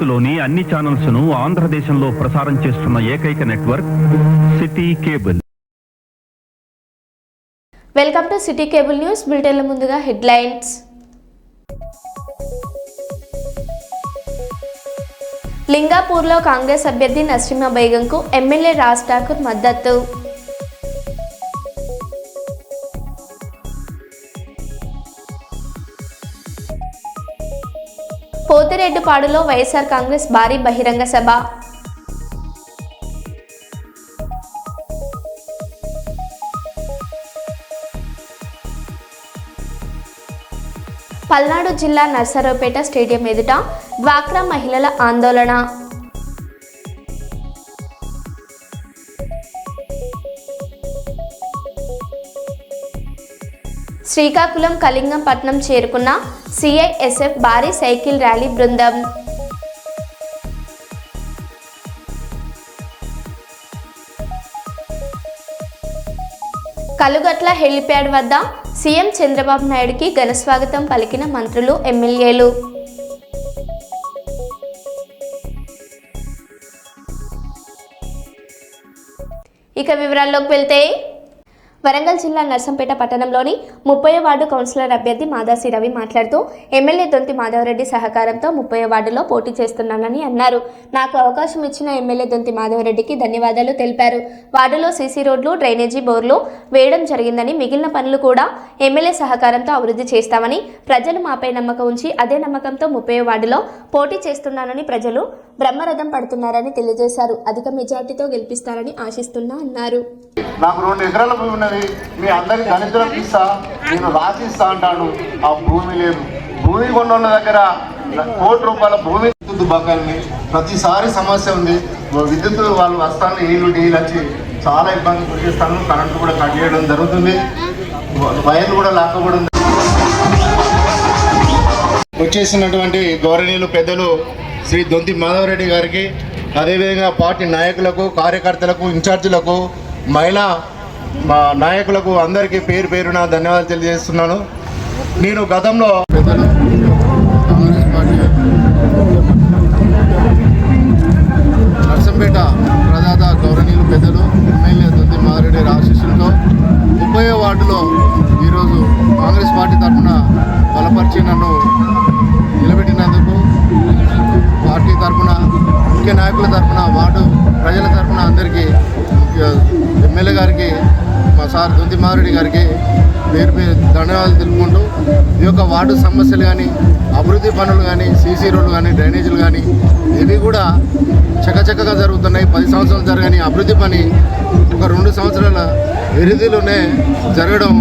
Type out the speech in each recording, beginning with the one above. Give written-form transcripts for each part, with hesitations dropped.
భారత్లోని అన్ని ఛానల్స్ ను ఆంధ్రదేశంలో ప్రసారం చేస్తున్న ఏకైక network city cable. Welcome to city cable news బులెటిన్ల ముందుగా హెడ్లైన్స్. లింగాపూర్లో కాంగ్రెస్ అభ్యర్థి నస్రిమా బేగంకు ఎమ్మెల్యే రాజ్ ఠాకూర్ మద్దతు. పోతిరెడ్డిపాడులో వైఎస్ఆర్ కాంగ్రెస్ భారీ బహిరంగ సభ. పల్నాడు జిల్లా నర్సరావుపేట స్టేడియం ఎదుట డ్వాక్రా మహిళల ఆందోళన. శ్రీకాకుళం కలింగంపట్నం చేరుకున్న సిఐఎస్ఎఫ్ భారీ సైకిల్ ర్యాలీ బృందం. కలుగట్ల హెలిప్యాడ్ వద్ద సీఎం చంద్రబాబు నాయుడుకి ఘనస్వాగతం పలికిన మంత్రులు, ఎమ్మెల్యేలు. ఇక వివరాల్లోకి వెళ్తే వరంగల్ జిల్లా నర్సంపేట పట్టణంలోని 30వ వార్డు కౌన్సిలర్ అభ్యర్థి మాదాసి రవి మాట్లాడుతూ ఎమ్మెల్యే దొంతి మాధవరెడ్డి సహకారంతో 30వ వార్డులో పోటీ చేస్తున్నానని అన్నారు. నాకు అవకాశం ఇచ్చిన ఎమ్మెల్యే దొంతి మాధవరెడ్డికి ధన్యవాదాలు తెలిపారు. వార్డులో సీసీ రోడ్లు, డ్రైనేజీ బోర్లు వేయడం జరిగిందని, మిగిలిన పనులు కూడా ఎమ్మెల్యే సహకారంతో అభివృద్ధి చేస్తామని, ప్రజలు మాపై నమ్మకం ఉంచి అదే నమ్మకంతో 30వ వార్డులో పోటీ చేస్తున్నానని, ప్రజలు బ్రహ్మరథం పడుతున్నారని తెలియజేశారు. అధిక మెజార్టీతో గెలిపిస్తారని ఆశిస్తున్నా అన్నారు. నాకు 2 ఎకరాల భూమి ఉన్నది, మీ అందరికి దళితులకు ఇస్తా, నేను రాసిస్తా అంటాను. ఆ భూమి లేదు. భూమి కొన్న దగ్గర ₹1 కోట్ల భూమి బకాయిని ప్రతిసారి సమస్య ఉంది. విద్యుత్ వాళ్ళు వస్తాను, నీళ్ళు వచ్చి చాలా ఇబ్బంది గురి చేస్తాను. కరెంటు కూడా కట్ చేయడం జరుగుతుంది, వైర్లు కూడా లాక్కకూడదు. వచ్చేసినటువంటి గౌరవనీయులు పెద్దలు శ్రీ దొంతి మాధవరెడ్డి గారికి, అదేవిధంగా పార్టీ నాయకులకు, కార్యకర్తలకు, ఇన్ఛార్జీలకు, మహిళా నాయకులకు అందరికీ పేరు పేరున ధన్యవాదాలు తెలియజేస్తున్నాను. నేను గతంలో పెద్దలు కాంగ్రెస్ పార్టీ నర్సంపేట ప్రదాత గౌరవనీయులు పెద్దలు ఎమ్మెల్యే దొంతి మాధవరెడ్డి ఆశీస్సులతో 30వ వార్డులో ఈరోజు కాంగ్రెస్ పార్టీ తరఫున బలపరిచి నన్ను నిలబెట్టినందుకు పార్టీ తరఫున, ముఖ్య నాయకుల తరఫున, వార్డు ప్రజల తరఫున అందరికీ, ఎమ్మెల్యే గారికి, మా సార్ దొంతి మాధవరెడ్డి గారికి పేరు పేరు ధన్యవాదాలు తెలుపుకుంటూ, ఈ యొక్క వార్డు సమస్యలు కానీ, అభివృద్ధి పనులు కానీ, సీసీ రోడ్లు కానీ, డ్రైనేజీలు కానీ ఇవి కూడా చకచకగా జరుగుతున్నాయి. 10 సంవత్సరాలు జరగని అభివృద్ధి పని ఒక 2 సంవత్సరాల వ్యవధిలోనే జరగడం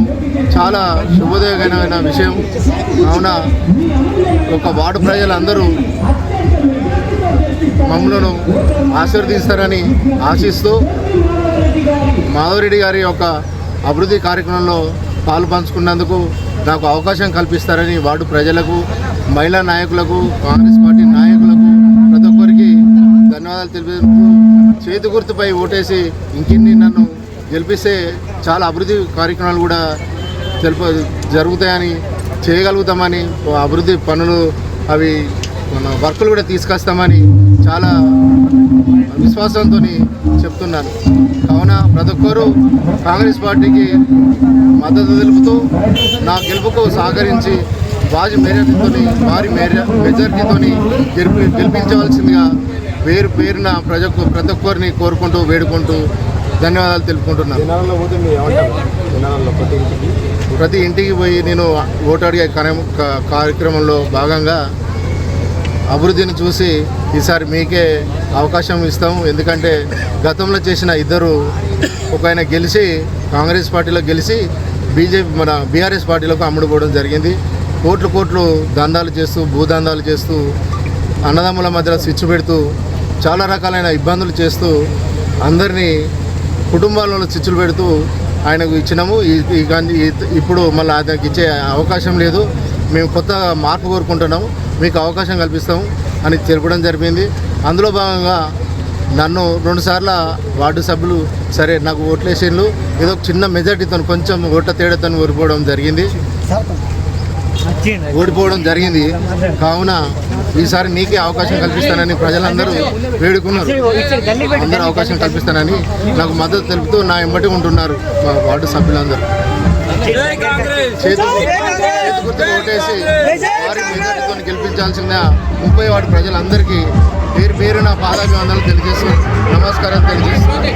చాలా శుభోదయమైన విషయం. కావున ఒక వార్డు ప్రజలందరూ మమ్మలను ఆశీర్వదిస్తారని ఆశిస్తూ, మాధవరెడ్డి గారి యొక్క అభివృద్ధి కార్యక్రమంలో పాలు పంచుకున్నందుకు నాకు అవకాశం కల్పిస్తారని వార్డు ప్రజలకు, మహిళా నాయకులకు, కాంగ్రెస్ పార్టీ నాయకులకు ప్రతి ఒక్కరికి ధన్యవాదాలు తెలుపుతూ, చేతి గుర్తుపై ఓటేసి ఇంకిన్ని నన్ను గెలిపిస్తే చాలా అభివృద్ధి కార్యక్రమాలు కూడా జరుగుతాయని, చేయగలుగుతామని, అభివృద్ధి పనులు అవి మన వర్కులు కూడా తీసుకొస్తామని చాలా విశ్వాసంతో చెప్తున్నాను. కావున ప్రతి ఒక్కరూ కాంగ్రెస్ పార్టీకి మద్దతు తెలుపుతూ నా గెలుపుకు సహకరించి భారీ మెజార్టీతో గెలిపించవలసిందిగా పేరున ప్రతి ఒక్కరిని కోరుకుంటూ, వేడుకుంటూ ధన్యవాదాలు తెలుపుకుంటున్నాను. ప్రతి ఇంటికి పోయి నేను ఓటు అడిగే కార్యక్రమంలో భాగంగా అభివృద్ధిని చూసి ఈసారి మీకే అవకాశం ఇస్తాము. ఎందుకంటే గతంలో చేసిన ఇద్దరు, ఒక ఆయన గెలిచి కాంగ్రెస్ పార్టీలో గెలిచి మన బీఆర్ఎస్ పార్టీలకు అమ్ముడుపోవడం జరిగింది. కోట్లు దందాలు చేస్తూ, భూదందాలు చేస్తూ, అన్నదమ్ముల మధ్యలో స్విచ్ పెడుతూ, చాలా రకాలైన ఇబ్బందులు చేస్తూ, అందరినీ కుటుంబాలలో చిచ్చులు పెడుతూ ఆయనకు ఇచ్చినాము. ఇప్పుడు మళ్ళీ ఆయనకి ఇచ్చే అవకాశం లేదు. మేము కొత్త మార్పు కోరుకుంటున్నాము, మీకు అవకాశం కల్పిస్తాము అని తెలపడం జరిగింది. అందులో భాగంగా నన్ను 2 సార్లు వార్డు సభ్యులు సరే నాకు ఓట్లేసేళ్ళు ఏదో చిన్న మెజార్టీతో కొంచెం ఓట్ల తేడాతో ఓడిపోవడం జరిగింది. కావున ఈసారి నీకే అవకాశం కల్పిస్తానని ప్రజలందరూ వేడుకున్నారు. అందరూ అవకాశం కల్పిస్తానని నాకు మద్దతు తెలుపుతూ నా ఎంబటి ఉంటున్నారు మా వార్డు సభ్యులందరూ. చేతుకు ఓటేసి వారి మెజార్టీతో గెలిపించాల్సిన 30 వార్డు ప్రజలందరికీ పేరు పేరున పాదాభివందనలు తెలియజేస్తూ నమస్కారం తెలియజేస్తున్నాను.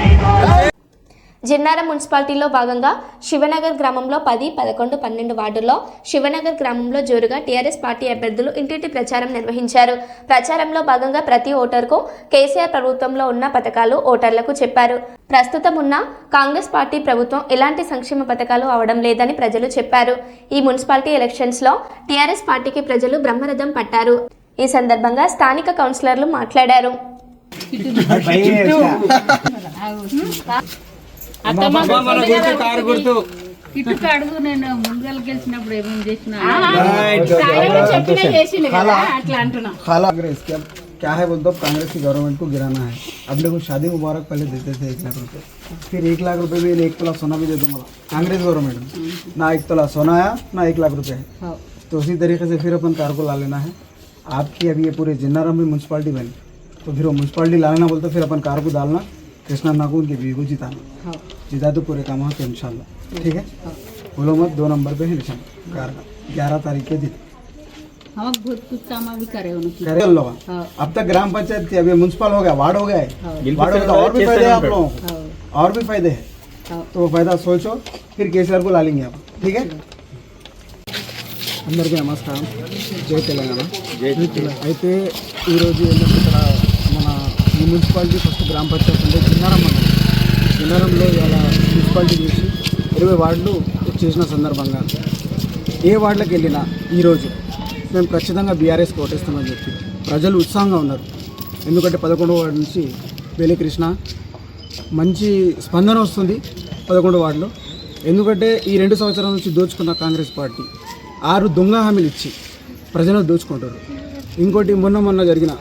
జిన్నారం మున్సిపాలిటీలో భాగంగా శివనగర్ గ్రామంలో 10, 11, 12 వార్డుల్లో శివనగర్ గ్రామంలో జోరుగా టీఆర్ఎస్ పార్టీ అభ్యర్థులు ఇంటింటి ప్రచారం నిర్వహించారు. ప్రచారంలో భాగంగా ప్రతి ఓటర్కు కేసీఆర్ ప్రభుత్వంలో ఉన్న పథకాలు ఓటర్లకు చెప్పారు. ప్రస్తుతం ఉన్న కాంగ్రెస్ పార్టీ ప్రభుత్వం ఎలాంటి సంక్షేమ పథకాలు అవడం లేదని ప్రజలు చెప్పారు. ఈ మున్సిపాలిటీ ఎలక్షన్స్లో టీఆర్ఎస్ పార్టీకి ప్రజలు బ్రహ్మరథం పట్టారు. ఈ సందర్భంగా స్థానిక కౌన్సిలర్లు మాట్లాడారు. ఇటు అడుగు నేను ముందుగా గెలిచినప్పుడు ఏమేమి చేసినా क्या है बोलते कांग्रेस की गवर्नमेंट को गिराना है. अपने को शादी मुबारक पहले देते थे 1 लाख रुपए, फिर 1 लाख रुपए भी 1 तोला सोना भी दे दूंगा. कांग्रेस गवर्नमेंट ना 1 तोला सोना आया ना 1 लाख रुपए है. तो उसी तरीके से फिर अपन कार को ला लेना है. आपकी अभी ये पूरे जिन्नाराम में म्यूनसिपालिटी बनी तो फिर वो म्यूनसिपालिटी ला लेना बोलते फिर अपन कार को डालना कृष्णा नागू उनके बीवी को जिताना. जिता तो पूरे काम होते इंशाल्लाह. ठीक है, बोलो मत 2 नंबर पे है निशान कार का 11 तारीख के दिन हम बहुत कुछ काम भी करे करे लोग. अब तक ग्राम पंचायत थी, अभी म्यूनसिपल हो गया, वार्ड हो गया है. वार्ड हो गया तो और भी फायदे है आप लोगों को, और भी फायदे है. तो वो फायदा सोचो फिर केसीआर को ला लेंगे आप. ठीक है, అందరికీ నమస్కారం. జై తెలంగాణ. అయితే ఈరోజు ఇక్కడ మన ఈ మున్సిపాలిటీ ఫస్ట్ గ్రామ పంచాయతీ అంటే జిన్నారం మండలం. జిన్నారంలో ఇవాళ మున్సిపాలిటీ చూసి 20 వార్డులు చేసిన సందర్భంగా ఏ వార్డులకు వెళ్ళినా ఈరోజు మేము ఖచ్చితంగా బీఆర్ఎస్కి ఓటేస్తామని చెప్పి ప్రజలు ఉత్సాహంగా ఉన్నారు. ఎందుకంటే 11వ వార్డు నుంచి వేలి కృష్ణ మంచి స్పందన వస్తుంది 11 వార్డులో. ఎందుకంటే ఈ 2 సంవత్సరాల నుంచి దోచుకున్న కాంగ్రెస్ పార్టీ 6 దొంగ హామీలు ఇచ్చి ప్రజలను దోచుకుంటారు. ఇంకోటి మొన్న జరిగిన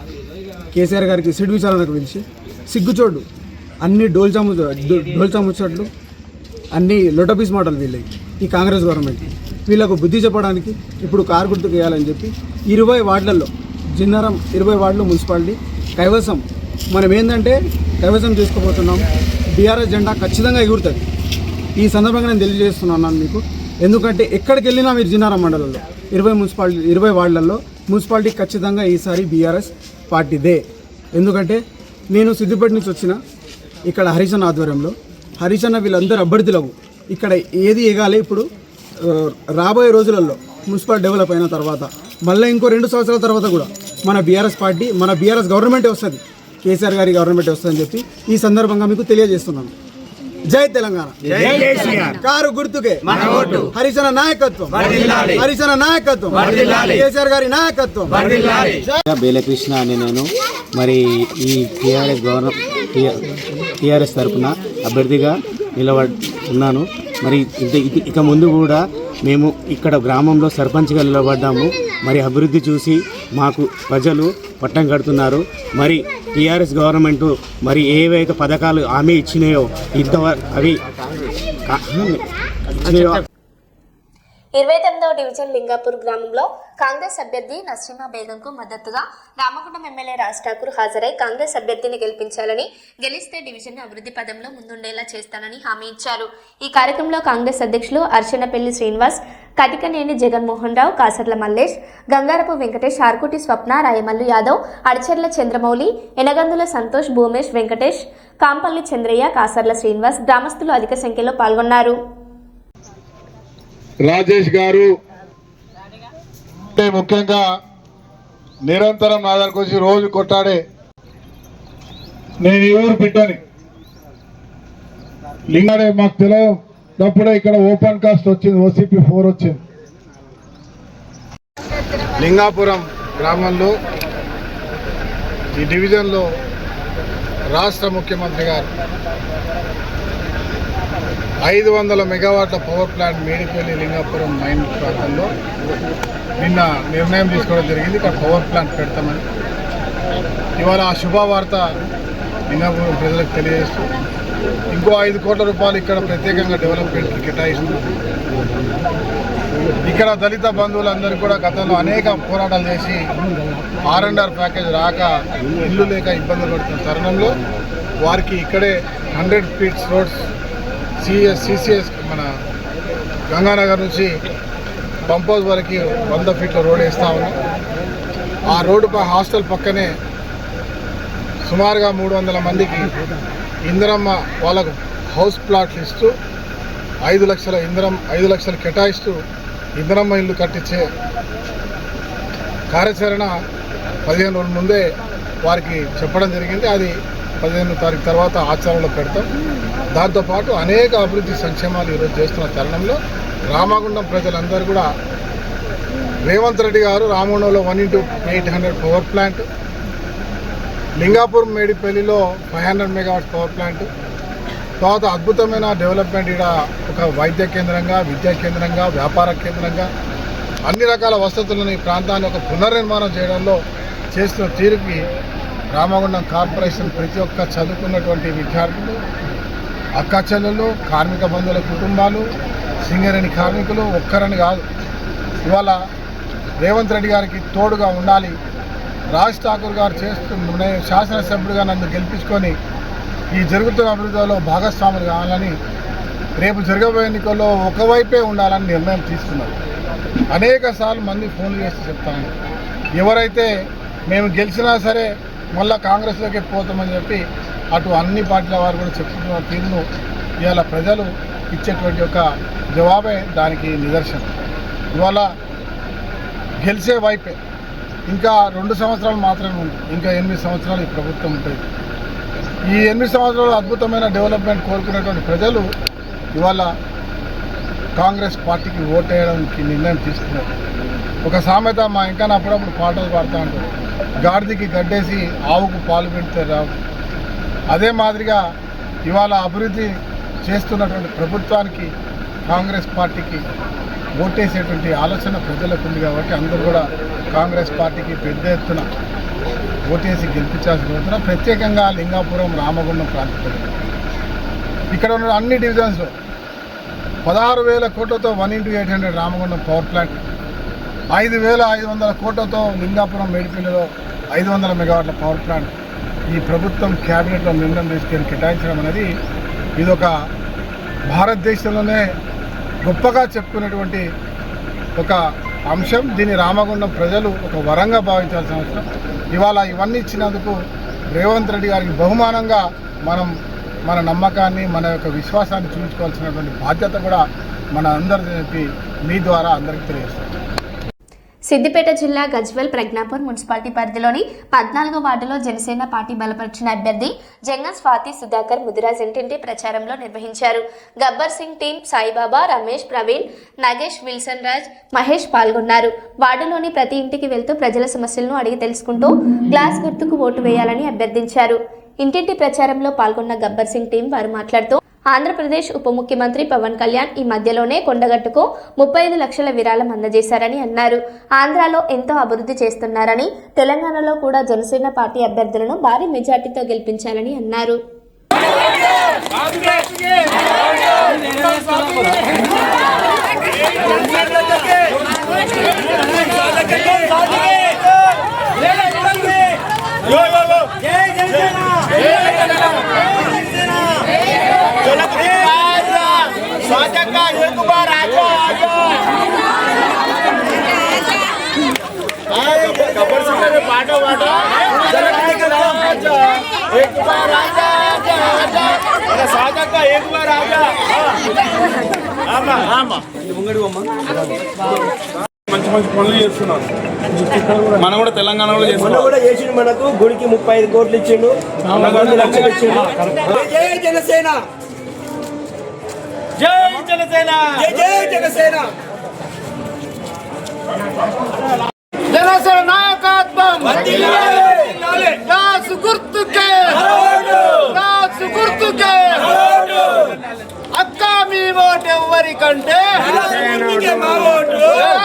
కేసీఆర్ గారికి సిడ్ విచారణకు పిలిచి సిగ్గుచోడు అన్ని డోల్చా ముచ్చట్లు అన్ని లొటపీస్ మాటలు వీళ్ళకి ఈ కాంగ్రెస్ గవర్నమెంట్ వీళ్ళకు బుద్ధి చెప్పడానికి ఇప్పుడు కారు గుర్తుకు వేయాలని చెప్పి 20 వార్డులలో జిన్నారం 20 వార్డులు మున్సిపాలిటీ కైవసం మనం ఏంటంటే కైవసం చేసుకోబోతున్నాం. బీఆర్ఎస్ జెండా ఖచ్చితంగా ఎగురుతుంది. ఈ సందర్భంగా నేను తెలియజేస్తున్నాను మీకు. ఎందుకంటే ఎక్కడికి వెళ్ళినా మీరు జిన్నారం మండలంలో 20 వార్డులలో మున్సిపాలిటీ ఖచ్చితంగా ఈసారి బీఆర్ఎస్ పార్టీదే. ఎందుకంటే నేను సిద్దిపేట నుంచి వచ్చిన ఇక్కడ హరిశన్న ఆధ్వర్యంలో హరిశన్న వీళ్ళందరూ అభ్యర్థులకు ఇక్కడ ఏది ఎగాలి. ఇప్పుడు రాబోయే రోజులలో మున్సిపల్ డెవలప్ అయిన తర్వాత మళ్ళీ ఇంకో 2 సంవత్సరాల తర్వాత కూడా మన బీఆర్ఎస్ పార్టీ మన బీఆర్ఎస్ గవర్నమెంటే వస్తుంది, కేసీఆర్ గారి గవర్నమెంట్ వస్తుందని చెప్పి ఈ సందర్భంగా మీకు తెలియజేస్తున్నాను. జై తెలంగాణ. కారు గుర్తుకే హరిశన్న నాయకత్వం, హరిశన్న నాయకత్వం, కేసీఆర్ గారి నాయకత్వం. బేలకృష్ణ అని నేను మరి ఈ టీఆర్ఎస్ తరఫున అభ్యర్థిగా నిలబడున్నాను. మరి ఇక ముందు కూడా మేము ఇక్కడ గ్రామంలో సర్పంచ్గా నిలబడ్డాము. మరి అభివృద్ధి చూసి మాకు ప్రజలు పట్టం కడుతున్నారు. మరి టీఆర్ఎస్ గవర్నమెంట్ మరి ఏవైతే పథకాలు హామీ ఇచ్చినాయో ఇంతవరకు అవి 29వ డివిజన్ లింగాపూర్ గ్రామంలో కాంగ్రెస్ అభ్యర్థి నస్రీమా బేగంకు మద్దతుగా రామగుండం ఎమ్మెల్యే రాజ్ ఠాకూర్ హాజరై కాంగ్రెస్ అభ్యర్థిని గెలిపించాలని, గెలిస్తే డివిజన్ అభివృద్ధి పదంలో ముందుండేలా చేస్తానని హామీ ఇచ్చారు. ఈ కార్యక్రమంలో కాంగ్రెస్ అధ్యక్షులు అర్చనపల్లి శ్రీనివాస్, కటికనేని జగన్మోహన్ రావు, కాసర్ల మల్లేష్, గంగారపు వెంకటేష్, ఆర్కుటి స్వప్న, రాయమల్లు యాదవ్, అడిచెర్ల చంద్రమౌళి, ఎనగందుల సంతోష్, భూమేష్, వెంకటేష్, కాంపల్లి చంద్రయ్య, కాసర్ల శ్రీనివాస్, గ్రామస్తులు అధిక సంఖ్యలో పాల్గొన్నారు. రాజేష్ గారు ముఖ్యంగా నిరంతరం నా దగ్గరకు వచ్చి రోజు కొట్టాడే. నేను ఈ ఊరు బిడ్డని లింగాడే మాకు తెలియనప్పుడే ఇక్కడ ఓపెన్ కాస్ట్ వచ్చింది, ఓసీపీ 4 వచ్చింది. లింగాపురం గ్రామంలో ఈ డివిజన్లో రాష్ట్ర ముఖ్యమంత్రి గారు 500 మెగావాట్ల power plant Medipalli Lingapuram mine ప్రాంతంలో నిన్న నిర్ణయం తీసుకోవడం జరిగింది. ఇక్కడ పవర్ ప్లాంట్ పెడతామని ఇవాళ ఆ శుభవార్త లింగాపురం ప్రజలకు తెలియజేస్తూ ఇంకో 5 కోట్ల రూపాయలు ఇక్కడ ప్రత్యేకంగా డెవలప్మెంట్కి కేటాయిస్తూ ఇక్కడ దళిత బంధువులందరూ కూడా గతంలో అనేక పోరాటాలు చేసి R&R ప్యాకేజ్ రాక ఇల్లు లేక ఇబ్బందులు పడుతున్న తరుణంలో వారికి ఇక్కడే 100 ఫీట్స్ రోడ్స్ CCS మన గంగానగర్ నుంచి పంప్ హౌస్ వరకు 100 ఫీట్ల రోడ్ వేస్తా ఉన్నాం. ఆ రోడ్డు హాస్టల్ పక్కనే సుమారుగా 300 మందికి ఇందిరమ్మ వాళ్ళకు హౌస్ ప్లాట్లు ఇస్తూ 5 లక్షలు కేటాయిస్తూ ఇందిరమ్మ ఇల్లు కట్టించే కార్యాచరణ 15 రోజుల ముందే వారికి చెప్పడం జరిగింది. అది 15వ తారీఖు తర్వాత ఆచరణలో పెడతాం. దాంతోపాటు అనేక అభివృద్ధి సంక్షేమాలు ఈరోజు చేస్తున్న తరుణంలో రామగుండం ప్రజలందరూ కూడా రేవంత్ రెడ్డి గారు రామగుండంలో 1x800 పవర్ ప్లాంట్, లింగాపూర్ మేడిపల్లిలో 500 మెగావాట్స్ పవర్ ప్లాంట్, తర్వాత అద్భుతమైన డెవలప్మెంట్ ఇక్కడ ఒక వైద్య కేంద్రంగా, విద్యా కేంద్రంగా, వ్యాపార కేంద్రంగా అన్ని రకాల వసతులను ఈ ప్రాంతాన్ని ఒక పునర్నిర్మాణం చేయడంలో చేస్తున్న తీరుకి రామగుండం కార్పొరేషన్ ప్రతి ఒక్క చదువుకున్నటువంటి విద్యార్థులు, అక్క చెల్లెలు, కార్మిక బంధువుల కుటుంబాలు, సింగరేణి కార్మికులు ఒక్కరని కాదు, ఇవాళ రేవంత్ రెడ్డి గారికి తోడుగా ఉండాలి. రాజ్ ఠాకూర్ గారు చేస్తున్న శాసనసభ్యుడిగా నన్ను గెలిపించుకొని ఈ జరుగుతున్న అభివృద్ధిలో భాగస్వాములు కావాలని, రేపు జరగబోయే ఎన్నికల్లో ఒకవైపే ఉండాలని నిర్ణయం తీసుకున్నారు. అనేక సార్లు మంది ఫోన్లు చేసి చెప్తాను, ఎవరైతే మేము గెలిచినా సరే మళ్ళీ కాంగ్రెస్లోకి పోతామని చెప్పి అటు అన్ని పార్టీల వారు కూడా చెప్తున్న తీరును ఇవాళ ప్రజలు ఇచ్చేటువంటి ఒక జవాబే దానికి నిదర్శనం. ఇవాళ గెలిచే వైపే ఇంకా 2 సంవత్సరాలు మాత్రమే ఉంది, ఇంకా 8 సంవత్సరాలు ఈ ప్రభుత్వం ఉంటుంది. ఈ 8 సంవత్సరాలు అద్భుతమైన డెవలప్మెంట్ కోరుకునేటువంటి ప్రజలు ఇవాళ కాంగ్రెస్ పార్టీకి ఓటేయడానికి నిర్ణయం తీసుకున్నారు. ఒక సామెత మా ఇంకా అప్పుడప్పుడు పాటలు పాడుతూ ఉంటారు, గాడిదకి గడ్డేసి ఆవుకు పాలు పెడితే రావు. అదే మాదిరిగా ఇవాళ అభివృద్ధి చేస్తున్నటువంటి ప్రభుత్వానికి, కాంగ్రెస్ పార్టీకి ఓటేసేటువంటి ఆలోచన ప్రజలకు ఉంది. కాబట్టి అందరూ కూడా కాంగ్రెస్ పార్టీకి పెద్ద ఎత్తున ఓటేసి గెలిపించాల్సిన రోజున ప్రత్యేకంగా లింగాపురం, రామగుండం ప్రాంత ప్రజలు ఇక్కడ ఉన్న అన్ని డివిజన్స్లో 16,000 కోట్లతో 1x800 రామగుండం పవర్ ప్లాంట్, 5,500 కోట్లతో లింగాపురం మేడిపల్లిలో 500 మెగావాట్ల పవర్ ప్లాంట్ ఈ ప్రభుత్వం క్యాబినెట్లో నిర్ణయం తీసుకొని కేటాయించడం అనేది ఇదొక భారతదేశంలోనే గొప్పగా చెప్పుకునేటువంటి ఒక అంశం. దీన్ని రామగుండం ప్రజలు ఒక వరంగా భావించాల్సిన అవసరం. ఇవాళ ఇవన్నీ ఇచ్చినందుకు రేవంత్ రెడ్డి గారికి బహుమానంగా మనం మన నమ్మకాన్ని, మన యొక్క విశ్వాసాన్ని చూపించుకోవాల్సినటువంటి బాధ్యత కూడా మన అందరికీ చెప్పి మీ ద్వారా అందరికీ తెలియజేస్తాం. సిద్దిపేట జిల్లా గజ్వెల్ ప్రజ్ఞాపూర్ మున్సిపాలిటీ పరిధిలోని 14వ వార్డులో జనసేన పార్టీ బలపరిచిన అభ్యర్థి జంగ స్వాతి సుధాకర్ ముదిరాజ్ ఇంటింటి ప్రచారంలో నిర్వహించారు. గబ్బర్ సింగ్ టీం సాయిబాబా, రమేష్, ప్రవీణ్, నగేష్, విల్సన్ రాజ్, మహేష్ పాల్గొన్నారు. వార్డులోని ప్రతి ఇంటికి వెళ్తూ ప్రజల సమస్యలను అడిగి తెలుసుకుంటూ గ్లాస్ గుర్తుకు ఓటు వేయాలని అభ్యర్థించారు. ఇంటింటి ప్రచారంలో పాల్గొన్న గబ్బర్ సింగ్ టీం వారు మాట్లాడుతూ, ఆంధ్రప్రదేశ్ ఉప ముఖ్యమంత్రి పవన్ కళ్యాణ్ ఈ మధ్యలోనే కొండగట్టుకు 35 లక్షల విరాళం అందజేశారని అన్నారు. ఆంధ్రాలో ఎంతో అభివృద్ధి చేస్తున్నారని, తెలంగాణలో కూడా జనసేన పార్టీ అభ్యర్థులను భారీ మెజార్టీతో గెలిపించాలని అన్నారు. మంచి మంచి పనులు చేస్తున్నారు. మనం కూడా తెలంగాణలో చేసి మనకు గుడికి 35 కోట్లు ఇచ్చిండు, 2 లక్షలు ఇచ్చిండు. జై జనసేన, జై జనసేన, జై జనసేన. జనసేన నాయకత్వం గుర్తుకే, గుర్తుకే. అక్క మీ ఓటు ఎవరికంటే,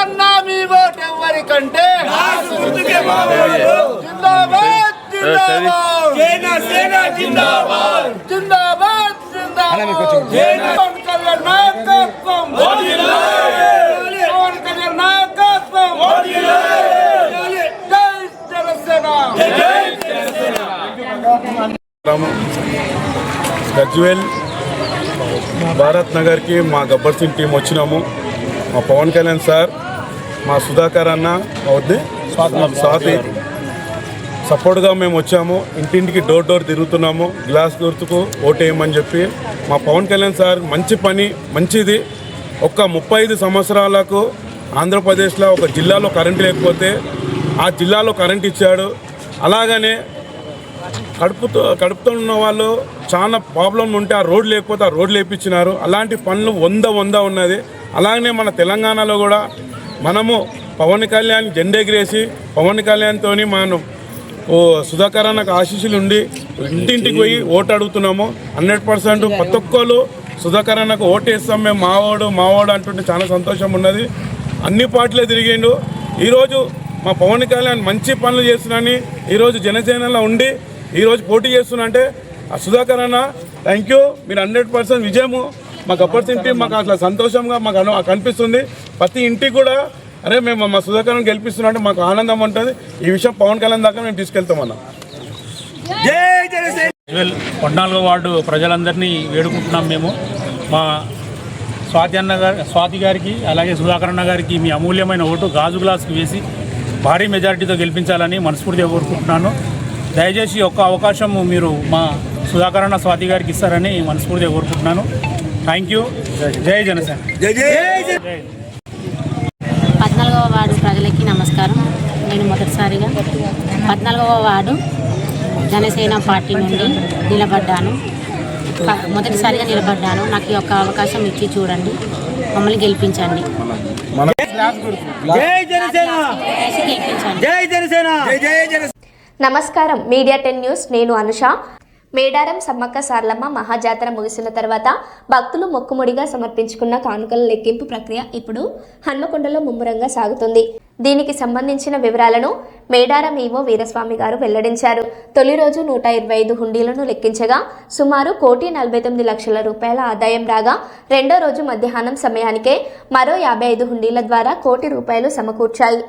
అన్న మీ ఓటు ఎవరికంటే, జిందాబాద్ జిందాబాద్, జనసేన జిందాబాద్ జిందాబాద్ జిందాబాద్. నాయకత్వం గజ్వేల్ భారత్ నగర్కి మా గబ్బర్ సింగ్ టీం వచ్చినాము. మా పవన్ కళ్యాణ్ సార్, మా సుధాకర్ అన్న అవుద్ది స్వాతి సపోర్ట్గా మేము వచ్చాము. ఇంటింటికి డోర్ డోర్ తిరుగుతున్నాము. గ్లాస్ గుర్తుకు ఓటేయమని చెప్పి మా పవన్ కళ్యాణ్ సార్ మంచి పని మంచిది. ఒక్క 35 సంవత్సరాలకు ఆంధ్రప్రదేశ్లో ఒక జిల్లాలో కరెంట్ లేకపోతే ఆ జిల్లాలో కరెంట్ ఇచ్చాడు. అలాగనే కడుపుతో ఉన్న వాళ్ళు చాలా ప్రాబ్లం ఉంటే ఆ రోడ్లు లేకపోతే ఆ రోడ్లు వేయించినారు. అలాంటి పనులు 100 ఉన్నది. అలాగనే మన తెలంగాణలో కూడా మనము పవన్ కళ్యాణ్ జెండెగిరేసి పవన్ కళ్యాణ్తో మనం సుధాకర్ అన్నకు ఆశీస్సులు ఉండి ఇంటింటికి పోయి ఓటు అడుగుతున్నాము. 100% ప్రతి ఒక్కరు సుధాకర్ అన్నకు ఓటేస్తాం మేము మావాడు అంటుంటే చాలా సంతోషం ఉన్నది. అన్ని పార్టీలే తిరిగిండు. ఈరోజు మా పవన్ కళ్యాణ్ మంచి పనులు చేస్తున్నాని ఈరోజు జనసేనలో ఉండి ఈరోజు పోటీ చేస్తున్నా అంటే ఆ సుధాకర్ అన్న థ్యాంక్ యూ. మీరు 100% విజయము మా గబ్బర్ సింగ్ టీం మాకు అట్లా సంతోషంగా మాకు కనిపిస్తుంది. ప్రతి ఇంటికి కూడా అరే మేము మా సుధాకర్ని గెలిపిస్తున్నా అంటే మాకు ఆనందం ఉంటుంది. ఈ విషయం పవన్ కళ్యాణ్ దాకా మేము తీసుకెళ్తామన్నా. గజ్వేల్ 14వ వార్డు ప్రజలందరినీ వేడుకుంటున్నాం. మేము మా స్వాతి గారికి అలాగే సుధాకర్ అన్న గారికి మీ అమూల్యమైన ఓటు గాజు గ్లాసుకు వేసి భారీ మెజారిటీతో గెలిపించాలని మనస్ఫూర్తిగా కోరుకుంటున్నాను. దయచేసి ఒక్క అవకాశం మీరు మా సుధాకర్ అన్న స్వాతి గారికి ఇస్తారని మనస్ఫూర్తిగా కోరుకుంటున్నాను. Thank you. జై జనసేన. 14వ వార్డు ప్రజలకి నమస్కారం. నేను మొదటిసారిగా 14వ వార్డు జనసేన పార్టీ నుండి మొదటిసారిగా నిలబడ్డాను. నాకు ఈ యొక్క అవకాశం ఇచ్చి చూడండి, మమ్మల్ని గెలిపించండి. నమస్కారం. మీడియా 10 న్యూస్, నేను అనుష. మేడారం సమ్మక్క సారలమ్మ మహాజాతర ముగిసిన తర్వాత భక్తులు మొక్కుముడిగా సమర్పించుకున్న కానుకల లెక్కింపు ప్రక్రియ ఇప్పుడు హన్మకొండలో ముమ్మరంగా సాగుతుంది. దీనికి సంబంధించిన వివరాలను మేడారం ఈవో వీరస్వామి గారు వెల్లడించారు. తొలి రోజు 125 హుండీలను లెక్కించగా సుమారు 1,49,00,000 రూపాయల ఆదాయం రాగా, రెండో రోజు మధ్యాహ్నం సమయానికే మరో 55 హుండీల ద్వారా 1 కోటి రూపాయలు సమకూర్చాయి.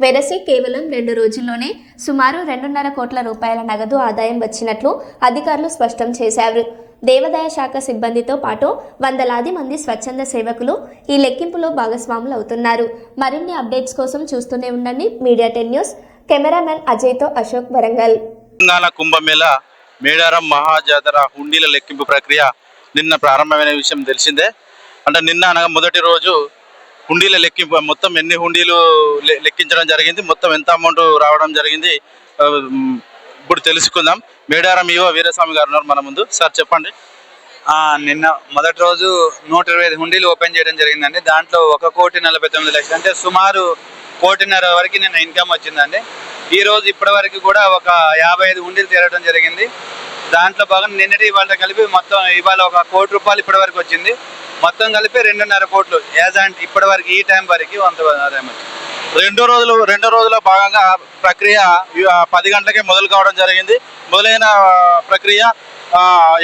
వెరసి కేవలం 2 రోజుల్లోనే సుమారు 2.5 కోట్ల రూపాయల నగదు ఆదాయం వచ్చినట్లు అధికారులు స్పష్టం చేశారు. దేవాదాయ శాఖ సిబ్బందితో పాటు వందలాది మంది స్వచ్ఛంద సేవకులు ఈ లెక్కింపులో భాగస్వాములు అవుతున్నారు. మరిన్ని అప్డేట్స్ కోసం చూస్తూనే ఉండండి మీడియా 10 న్యూస్. కెమెరామెన్ అజయ్తో అశోక్, వరంగల్. తెలంగాణ కుంభమేళ మేడారం మహాజాతర హుండీల లెక్కింపు ప్రక్రియ నిన్న ప్రారంభమైన విషయం తెలిసిందే. అంటే నిన్న అనగా మొదటి రోజు హుండీల లెక్కింపు, మొత్తం ఎన్ని హుండీలు లెక్కించడం జరిగింది, మొత్తం ఎంత అమౌంట్ రావడం జరిగింది ఇప్పుడు తెలుసుకుందాం. మేడారం ఈవో వీరస్వామి గారు ఉన్నారు మన ముందు. సార్ చెప్పండి. నిన్న మొదటి రోజు 125 హుండీలు ఓపెన్ చేయడం జరిగిందండి. దాంట్లో 1,49,00,000 అంటే సుమారు 1.5 కోటి వరకు నిన్న ఇన్కమ్ వచ్చిందండి. ఈ రోజు ఇప్పటి వరకు కూడా ఒక 55 హుండీలు తీరడం జరిగింది. దాంట్లో భాగంగా నిన్నటి ఇవాళ కలిపి మొత్తం ఇవాళ 1 కోటి రూపాయలు ఇప్పటి వరకు వచ్చింది. మొత్తం కలిపి 2.5 కోట్లు యాజాంట్ ఇప్పటి వరకు ఈ టైం వరకు ఆదాయం వచ్చింది. రెండో రోజులో భాగంగా ప్రక్రియ 10 గంటలకే మొదలు కావడం జరిగింది. మొదలైన ప్రక్రియ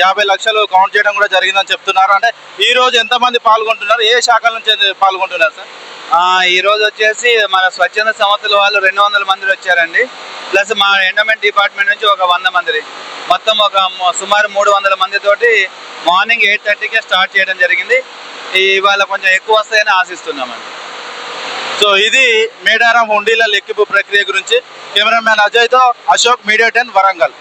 50 లక్షలు కౌంట్ చేయడం కూడా జరిగిందని చెప్తున్నారు. అంటే ఈ రోజు ఎంతమంది పాల్గొంటున్నారు, ఏ శాఖల నుంచి పాల్గొంటున్నారు సార్? ఈ రోజు వచ్చేసి మన స్వచ్ఛంద సంస్థల వాళ్ళు 200 మంది వచ్చారండి. ప్లస్ మా ఎండోమెంట్ డిపార్ట్మెంట్ నుంచి ఒక 100 మంది, మొత్తం ఒక సుమారు 300 మందితోటి మార్నింగ్ 8:30కే స్టార్ట్ చేయడం జరిగింది. ఇవాళ కొంచెం ఎక్కువ వస్తాయని ఆశిస్తున్నామండి. సో ఇది మేడారం హుండీల లెక్కింపు ప్రక్రియ గురించి. కెమెరామ్యాన్ అజయ్తో అశోక్, మీడియా 10, వరంగల్.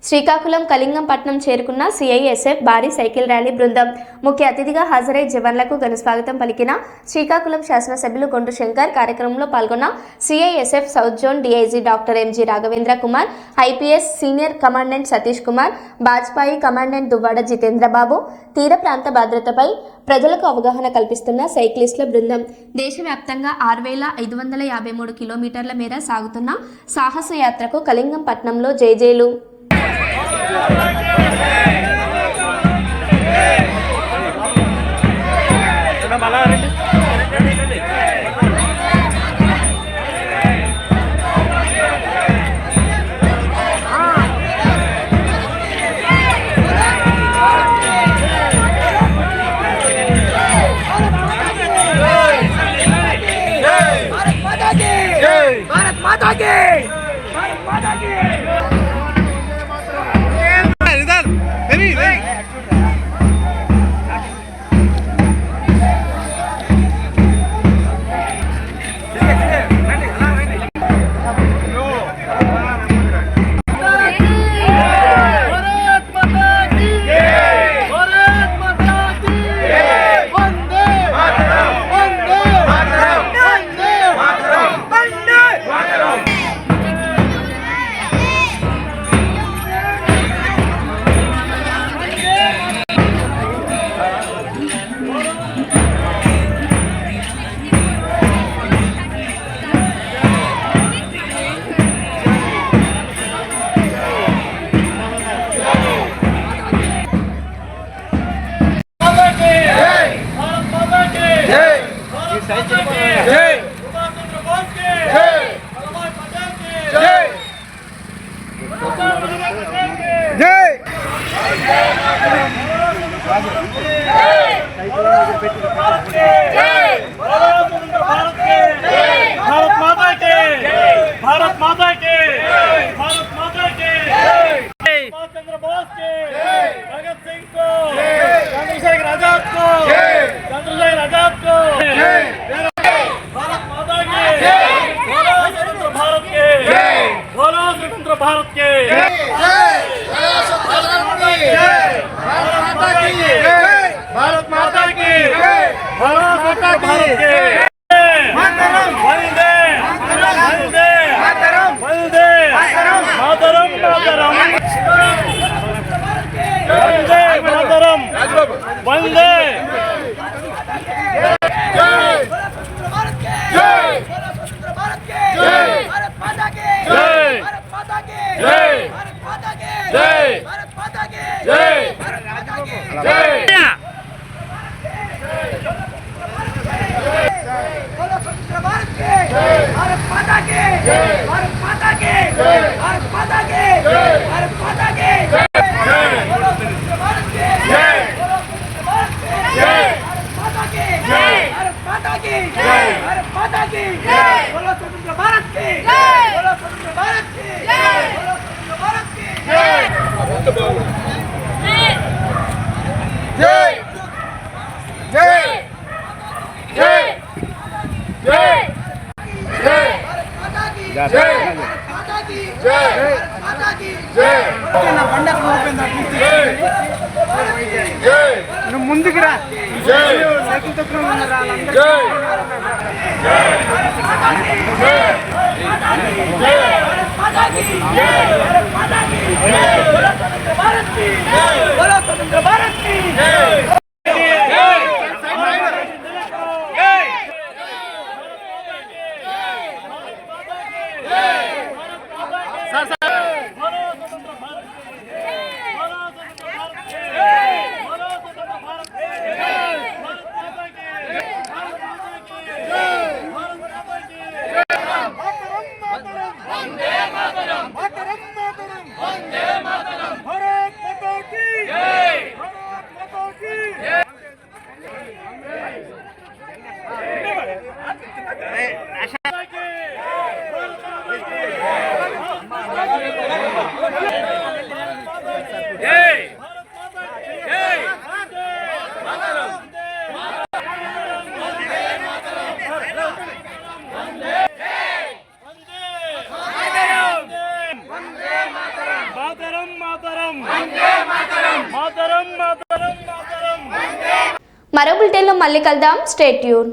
శ్రీకాకుళం కళింగంపట్నం చేరుకున్న సిఐఎస్ఎఫ్ భారీ సైకిల్ ర్యాలీ బృందం. ముఖ్య అతిథిగా హాజరై జవాన్లకు ఘనస్వాగతం పలికిన శ్రీకాకుళం శాసనసభ్యులు గొంటు శంకర్. కార్యక్రమంలో పాల్గొన్న CISF south zone DIG doctor MG Raghavendra Kumar, IPS senior commandant Satish Kumar, Bajpai commandant Duvvada Jitendrababu. తీర ప్రాంత భద్రతపై ప్రజలకు అవగాహన కల్పిస్తున్న సైక్లిస్టుల బృందం. దేశవ్యాప్తంగా 6,553 కిలోమీటర్ల మేర సాగుతున్న సాహస యాత్రకు కళింగంపట్నంలో జేజేలు. भारत माता की भारत माता के भारत माता के सुभाष चंद्र बोस के भगत सिंह को चंद्रशेखर आजाद को चंद्रशेखर आजाद को भारत माता के बोलो स्वतंत्र भारत के बोलो स्वतंत्र भारत के भारत माता की भारत माता की मातरम वंदे वंदे मातरम वंदे मातरम मातरम वंदे मातरम वंदे जय जय भारत माता की जय भारत माता की जय भारत माता की जय भारत माता की जय भारत माता की जय भारत के भारत माता के भारत माता के भारत माता के भारत माता के बोलो भारत के भारत माता के भारत माता के भारत माता के बोलो स्वतंत्र भारत के बोलो स्वतंत्र भारत के बोलो स्वतंत्र भारत के जय जय जय जय जय भारत माता की जय भारत माता की जय माता की जय ना బండకు ఓపెన్ జై నువ్వు ముందుకు రా జై సైకిల్ తొక్కున రా జై జై భారత్ మాతా की జై भारत माता की जय भारत माता की जय बोलो स्वतंत्र भारत की जय बोलो स्वतंत्र भारत की जय మరో బులెటిన్లో మళ్ళీ కలుద్దాం. Stay tune.